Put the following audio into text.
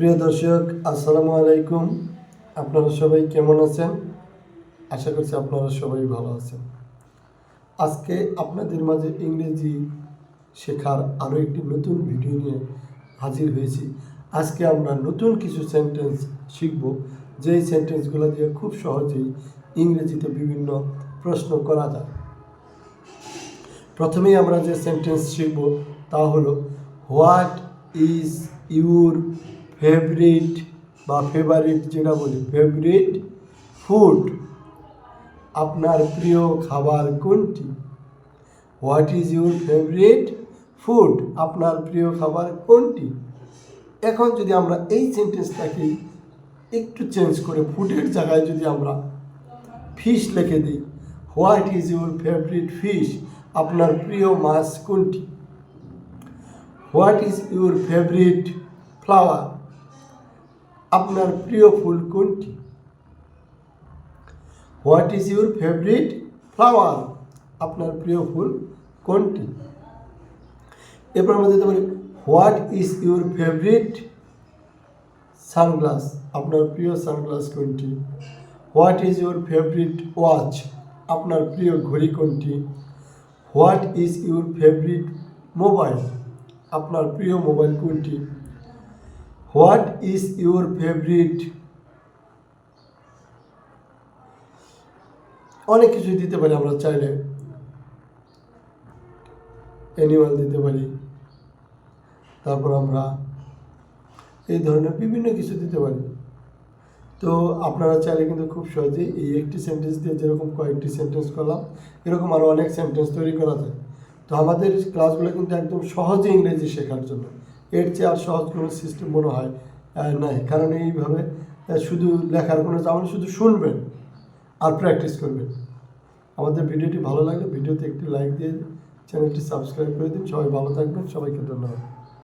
প্রিয় দর্শক, আসসালামু আলাইকুম। আপনারা সবাই কেমন আছেন? আশা করছি আপনারা সবাই ভালো আছেন। আজকে আপনাদের মাঝে ইংরেজি শেখার আরও একটি নতুন ভিডিও নিয়ে হাজির হয়েছি। আজকে আমরা নতুন কিছু সেন্টেন্স শিখব, যেই সেন্টেন্সগুলো দিয়ে খুব সহজেই ইংরেজিতে বিভিন্ন প্রশ্ন করা যায়। প্রথমেই আমরা যে সেন্টেন্স শিখব তা হলো, হোয়াট ইজ ইউর ফেভারিট বা ফেভারিট, যেটা বলি ফেভারিট ফুড, আপনার প্রিয় খাবার কোনটি? What is your favourite food, আপনার প্রিয় খাবার কোনটি? এখন যদি আমরা এই সেন্টেন্সটাকে একটু চেঞ্জ করে ফুডের জায়গায় যদি আমরা ফিশ লিখে দিই, what is your favourite fish, আপনার প্রিয় মাছ কোনটি? What is your favourite flower, আপনার প্রিয় ফুল কোনটি? What is your favourite flower, আপনার প্রিয় ফুল কোনটি? এরপর আমরা দিতে পারি, what is your favourite sunglass, আপনার প্রিয় সানগ্লাস কোনটি? What is your favourite watch, আপনার প্রিয় ঘড়ি কোনটি? What is your favourite mobile, আপনার প্রিয় মোবাইল কোনটি? হোয়াট ইজ ইউর ফেভারিট, অনেক কিছু দিতে পারি আমরা চাইলে, অ্যানিমাল দিতে পারি, তারপর আমরা এই ধরনের বিভিন্ন কিছু দিতে পারি। তো আপনারা চাইলে কিন্তু খুব সহজেই এই একটি সেন্টেন্স দিয়ে যেরকম কয়েকটি সেন্টেন্স করলাম, এরকম আরও অনেক সেন্টেন্স তৈরি করা যায়। তো আমাদের ক্লাসগুলো কিন্তু একদম সহজে ইংরেজি শেখার জন্য, এর চেয়ে আর সহজ কোনো সিস্টেম মনে হয় নাই। কারণ এইভাবে শুধু লেখার কোনো যেমন শুধু শুনবেন আর প্র্যাকটিস করবেন। আমাদের ভিডিওটি ভালো লাগলে ভিডিওতে একটি লাইক দিয়ে চ্যানেলটি সাবস্ক্রাইব করে দিন। সবাই ভালো থাকবেন, সবাইকে ধন্যবাদ।